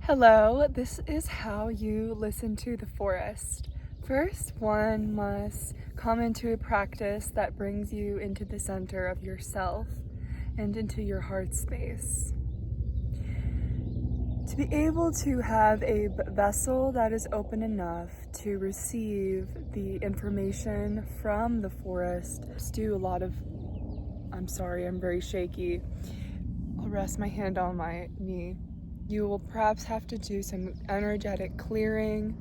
Hello, this is how you listen to the forest. First, one must come into a practice that brings you into the center of yourself and into your heart space. To be able to have a vessel that is open enough to receive the information from the forest, I'm sorry, I'm very shaky. I'll rest my hand on my knee. You will perhaps have to do some energetic clearing,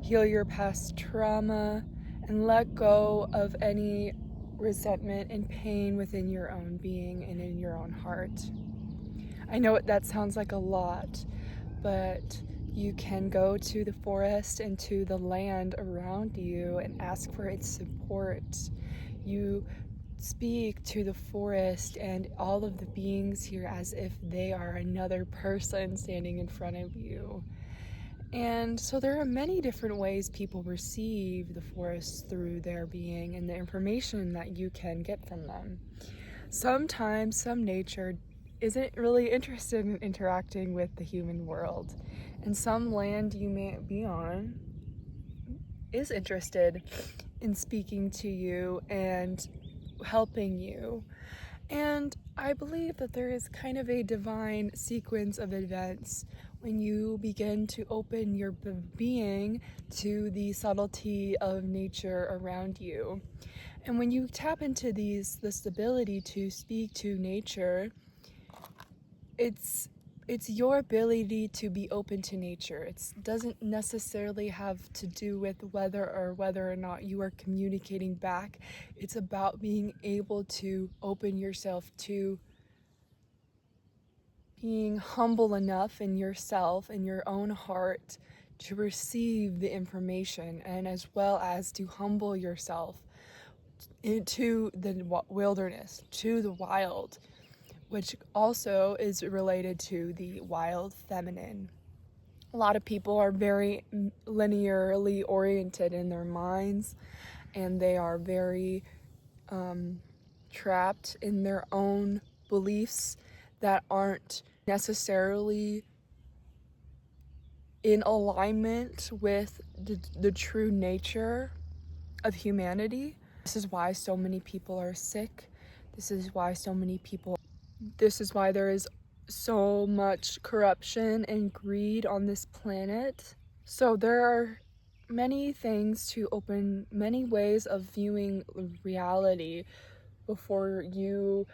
heal your past trauma, and let go of any resentment and pain within your own being and in your own heart. I know that sounds like a lot, but you can go to the forest and to the land around you and ask for its support. You speak to the forest and all of the beings here as if they are another person standing in front of you. And so there are many different ways people receive the forest through their being and the information that you can get from them. Sometimes some nature isn't really interested in interacting with the human world, and some land you may be on is interested in speaking to you and helping you. And I believe that there is kind of a divine sequence of events when you begin to open your being to the subtlety of nature around you. And when you tap into this ability to speak to nature, it's your ability to be open to nature. It doesn't necessarily have to do with whether or not you are communicating back. It's about being able to open yourself to being humble enough in yourself and your own heart to receive the information, and as well as to humble yourself into the wilderness, to the wild, which also is related to the wild feminine. A lot of people are very linearly oriented in their minds, and they are very trapped in their own beliefs that aren't necessarily in alignment with the true nature of humanity. This is why so many people are sick. This is why there is so much corruption and greed on this planet. So there are many ways of viewing reality before you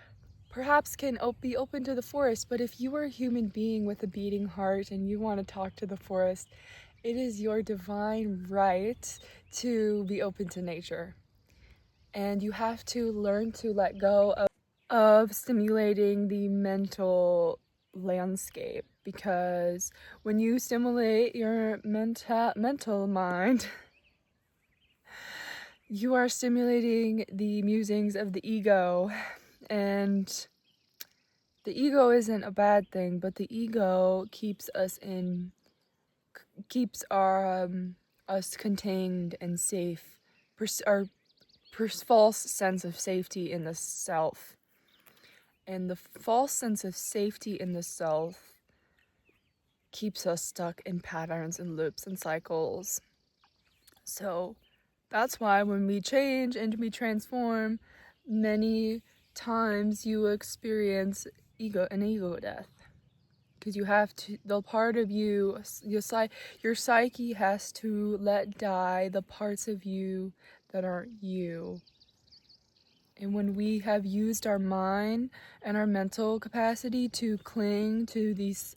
perhaps can be open to the forest. But if you are a human being with a beating heart and you want to talk to the forest, it is your divine right to be open to nature. And you have to learn to let go of stimulating the mental landscape, because when you stimulate your mental mind, you are stimulating the musings of the ego. And the ego isn't a bad thing, but the ego keeps us us contained and safe, our false sense of safety in the self. And the false sense of safety in the self keeps us stuck in patterns and loops and cycles. So that's why when we change and we transform, many times you experience an ego death. Because you have to, the part of you, your psyche has to let die the parts of you that aren't you. And when we have used our mind and our mental capacity to cling to these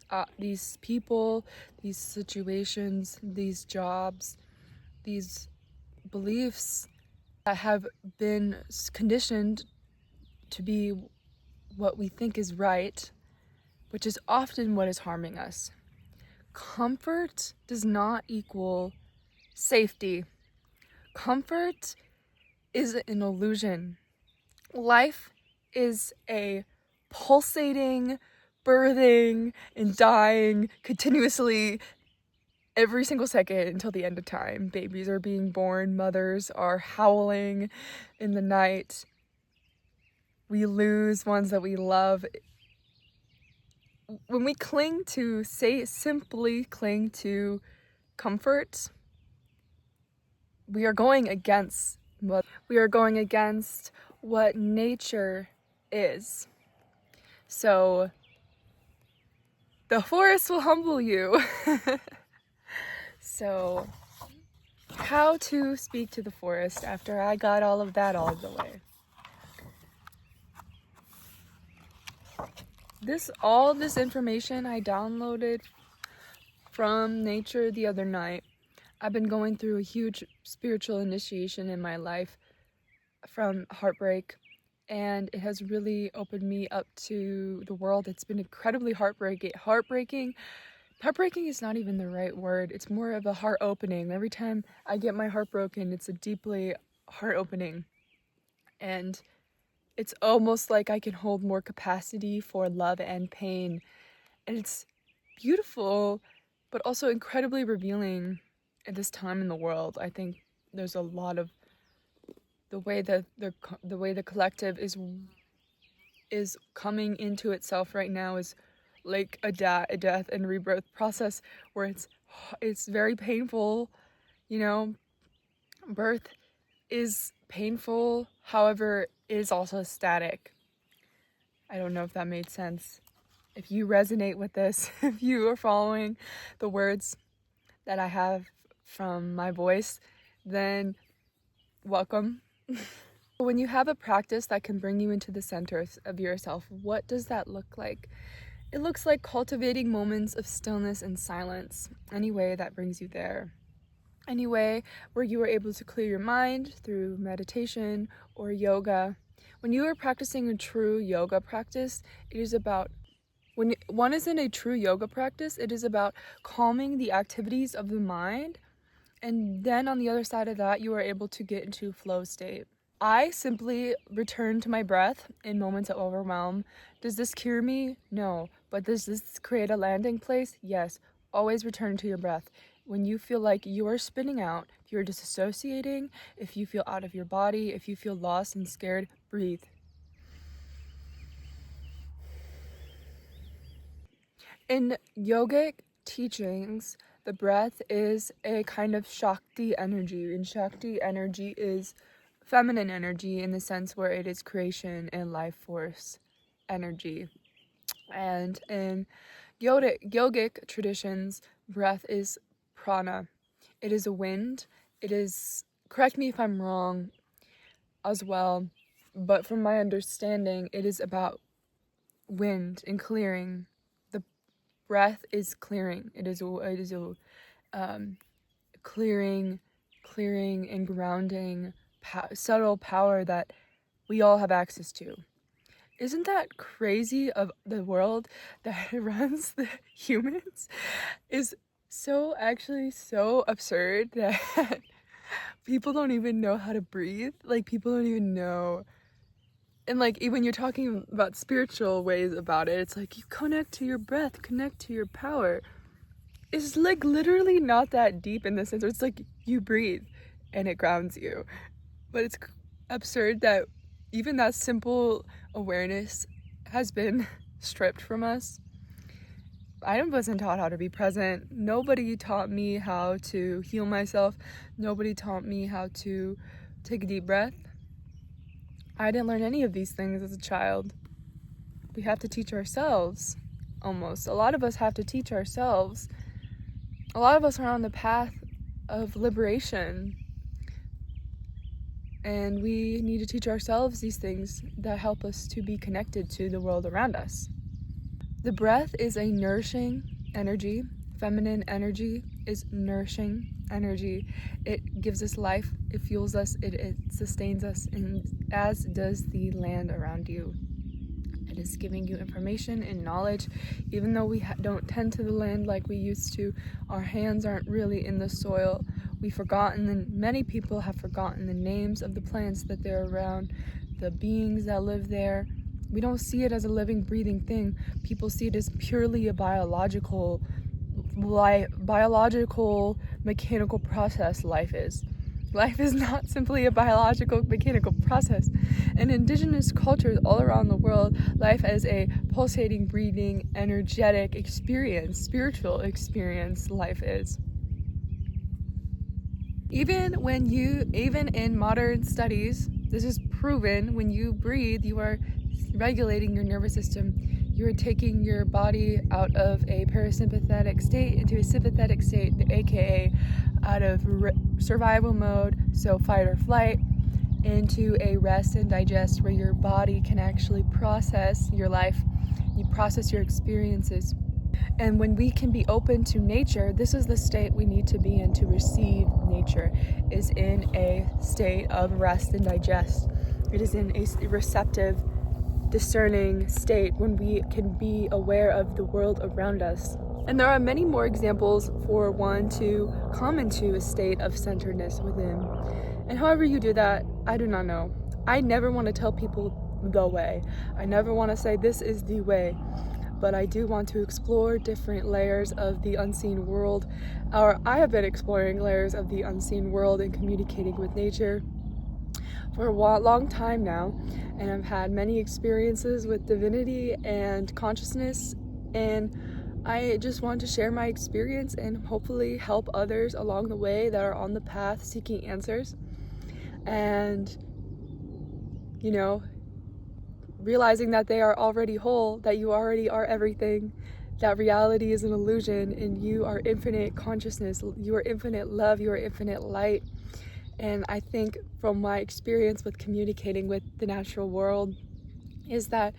people, these situations, these jobs, these beliefs that have been conditioned to be what we think is right, which is often what is harming us. Comfort does not equal safety. Comfort is an illusion. Life is a pulsating, birthing, and dying continuously every single second until the end of time. Babies are being born, mothers are howling in the night. We lose ones that we love. when we simply cling to comfort, we are going against what nature is. So the forest will humble you. So how to speak to the forest after I got all of that out of the way. All this information I downloaded from nature the other night. I've been going through a huge spiritual initiation in my life from heartbreak, and it has really opened me up to the world. It's been incredibly heartbreaking. Heartbreaking is not even the right word. It's more of a heart opening. Every time I get my heart broken, it's a deeply heart opening. And it's almost like I can hold more capacity for love and pain. And it's beautiful, but also incredibly revealing at this time in the world. I think there's a lot of the way that the collective is coming into itself right now is like a death and rebirth process where it's very painful. Birth is painful, however, it is also static. I don't know if that made sense. If you resonate with this, if you are following the words that I have from my voice, then welcome. When you have a practice that can bring you into the center of yourself, what does that look like? It looks like cultivating moments of stillness and silence, any way that brings you there. Any way where you are able to clear your mind through meditation or yoga. When you are practicing a true yoga practice, when one is in a true yoga practice, it is about calming the activities of the mind, and then on the other side of that, you are able to get into flow state. I simply return to my breath in moments of overwhelm. Does this cure me? No. But does this create a landing place? Yes. Always return to your breath. When you feel like you are spinning out, if you're disassociating, if you feel out of your body, if you feel lost and scared, breathe. In yogic teachings, the breath is a kind of Shakti energy, and Shakti energy is feminine energy in the sense where it is creation and life force energy. And in yogic traditions, breath is prana. It is a wind. It is, correct me if I'm wrong as well, but from my understanding, it is about wind and clearing. The breath is clearing. It is a clearing and grounding subtle power that we all have access to. Isn't that crazy of the world that runs the humans? Is so absurd that people don't even know how to breathe. Like, people don't even know. And like, even you're talking about spiritual ways about it, it's like you connect to your breath, connect to your power. It's like literally not that deep in the sense where it's like you breathe and it grounds you. But it's absurd that even that simple awareness has been stripped from us. I wasn't taught how to be present. Nobody taught me how to heal myself. Nobody taught me how to take a deep breath. I didn't learn any of these things as a child. We have to teach ourselves, almost. A lot of us have to teach ourselves. A lot of us are on the path of liberation. And we need to teach ourselves these things that help us to be connected to the world around us. The breath is a nourishing energy. Feminine energy is nourishing energy. It gives us life, it fuels us, it sustains us, and as does the land around you. It is giving you information and knowledge. Even though we don't tend to the land like we used to, our hands aren't really in the soil. Many people have forgotten the names of the plants that they're around, the beings that live there. We don't see it as a living, breathing thing. People see it as purely a biological, mechanical process life is. Life is not simply a biological, mechanical process. In indigenous cultures all around the world, life is a pulsating, breathing, energetic experience, spiritual experience, life is. Even in modern studies, this is proven, when you breathe, you are regulating your nervous system. You are taking your body out of a parasympathetic state into a sympathetic state, aka out of survival mode, so fight or flight, into a rest and digest, where your body can actually process your life, you process your experiences. And when we can be open to nature, this is the state we need to be in to receive nature, is in a state of rest and digest. It is in a receptive, discerning state when we can be aware of the world around us. And there are many more examples for one to come into a state of centeredness within. And however you do that, I do not know. I never want to tell people the way. I never want to say this is the way. But I do want to explore different layers of the unseen world. I have been exploring layers of the unseen world and communicating with nature for a long time now, and I've had many experiences with divinity and consciousness, and I just want to share my experience and hopefully help others along the way that are on the path seeking answers, and realizing that they are already whole, that you already are everything, that reality is an illusion, and you are infinite consciousness, you are infinite love, you are infinite light. And I think from my experience with communicating with the natural world is that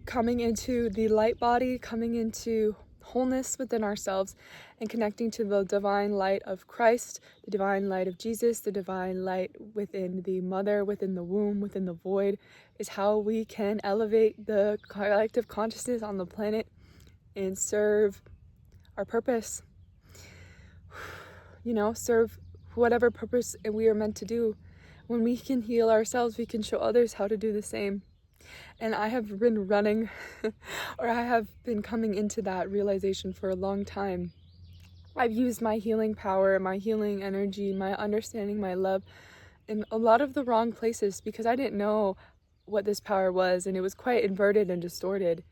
coming into the light body, coming into wholeness within ourselves, and connecting to the divine light of Christ, the divine light of Jesus, the divine light within the mother, within the womb, within the void, is how we can elevate the collective consciousness on the planet and serve our purpose. Serve whatever purpose we are meant to do. When we can heal ourselves, we can show others how to do the same. And I have been running, or I have been coming into that realization for a long time. I've used my healing power, my healing energy, my understanding, my love in a lot of the wrong places, because I didn't know what this power was, and it was quite inverted and distorted.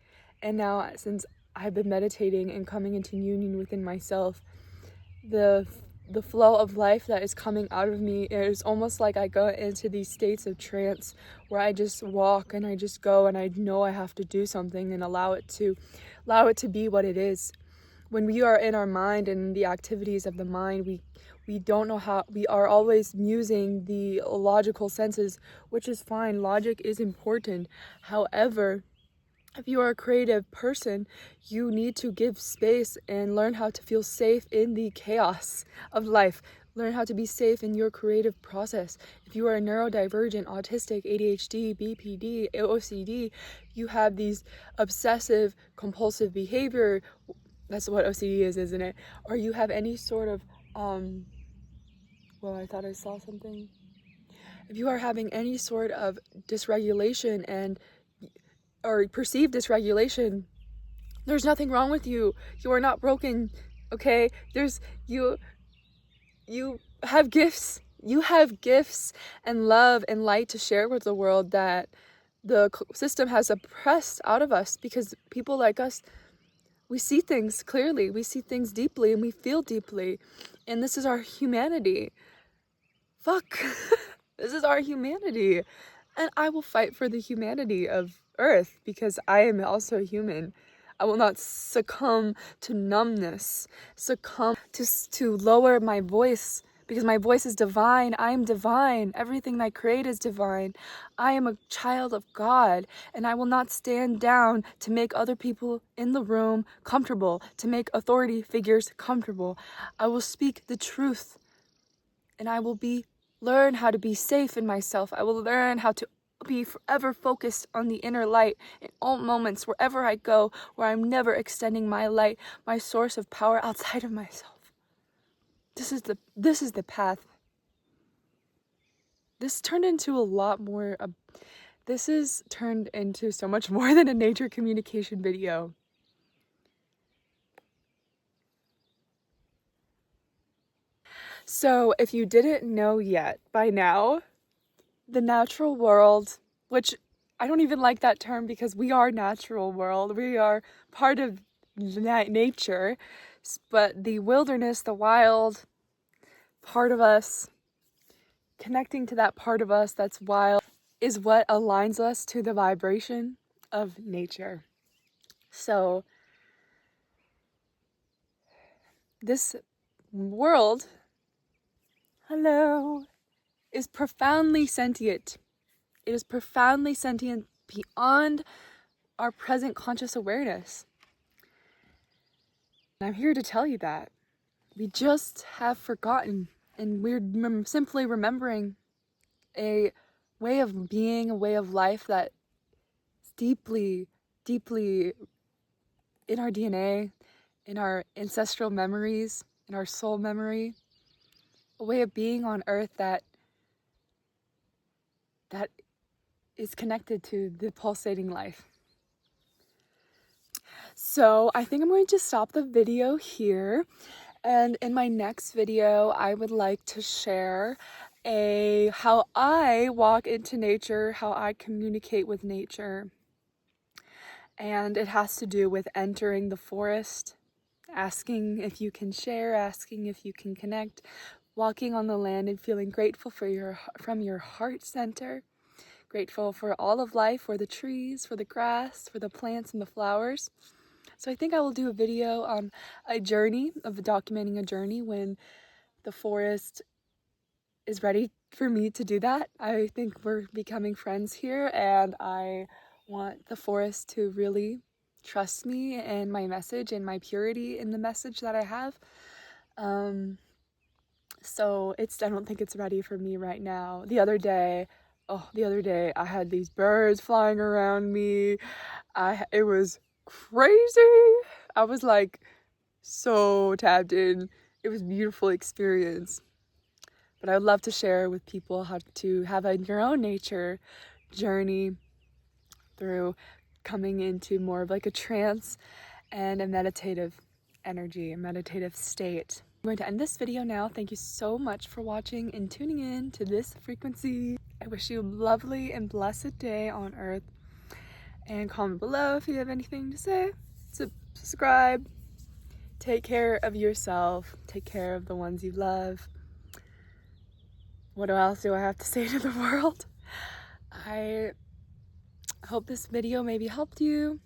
And now, since I've been meditating and coming into union within myself, the flow of life that is coming out of me is almost like I go into these states of trance where I just walk and I just go, and I know I have to do something and allow it to be what it is. When we are in our mind and the activities of the mind, we don't know how, we are always musing the logical senses, which is fine. Logic is important. However, if you are a creative person, you need to give space and learn how to feel safe in the chaos of life. Learn how to be safe in your creative process. If you are neurodivergent, autistic, ADHD, BPD, OCD, you have these obsessive compulsive behavior. That's what OCD is, isn't it? Or you have any sort of, I thought I saw something. If you are having any sort of dysregulation or perceived dysregulation, there's nothing wrong with you. You are not broken, okay? You have gifts. You have gifts and love and light to share with the world that the system has oppressed out of us, because people like us, we see things clearly, we see things deeply, and we feel deeply. And this is our humanity. Fuck. This is our humanity. And I will fight for the humanity of Earth, because I am also human. I will not succumb to numbness, succumb to lower my voice, because my voice is divine. I am divine. Everything I create is divine. I am a child of God, and I will not stand down to make other people in the room comfortable, to make authority figures comfortable. I will speak the truth, and I will learn how to be safe in myself. I will learn how to be forever focused on the inner light in all moments, wherever I go, where I'm never extending my light, my source of power outside of myself. This is the path. This turned into a lot more. This is turned into so much more than a nature communication video. So if you didn't know yet by now, the natural world, which I don't even like that term because we are natural world, we are part of nature, but the wilderness, the wild part of us, connecting to that part of us that's wild, is what aligns us to the vibration of nature. So this world, hello, is profoundly sentient. It is profoundly sentient beyond our present conscious awareness. And I'm here to tell you that. We just have forgotten, and we're simply remembering a way of being, a way of life that is deeply, deeply in our DNA, in our ancestral memories, in our soul memory, a way of being on earth that is connected to the pulsating life. So I think I'm going to stop the video here, and in my next video I would like to share how I walk into nature, how I communicate with nature. And it has to do with entering the forest, asking if you can share, asking if you can connect, walking on the land and feeling grateful from your heart center, grateful for all of life, for the trees, for the grass, for the plants and the flowers. So I think I will do a video on a journey, of documenting a journey when the forest is ready for me to do that. I think we're becoming friends here, and I want the forest to really trust me and my message and my purity in the message that I have. So I don't think it's ready for me right now. The other day I had these birds flying around me. It was crazy. I was like so tapped in. It was a beautiful experience. But I would love to share with people how to have your own nature journey through coming into more of like a trance and a meditative energy, a meditative state. I'm going to end this video now. Thank you so much for watching and tuning in to this frequency. I wish you a lovely and blessed day on earth. And comment below if you have anything to say. Subscribe. Take care of yourself. Take care of the ones you love. What else do I have to say to the world? I hope this video maybe helped you.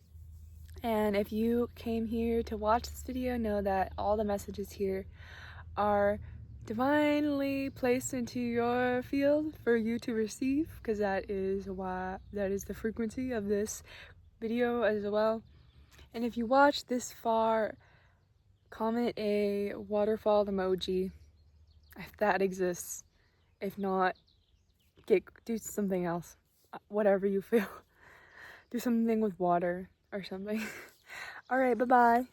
And if you came here to watch this video, know that all the messages here are divinely placed into your field for you to receive, because that is the frequency of this video as well. And if you watch this far, comment a waterfall emoji if that exists. If not, do something else, whatever you feel. Do something with water or something. All right, bye-bye.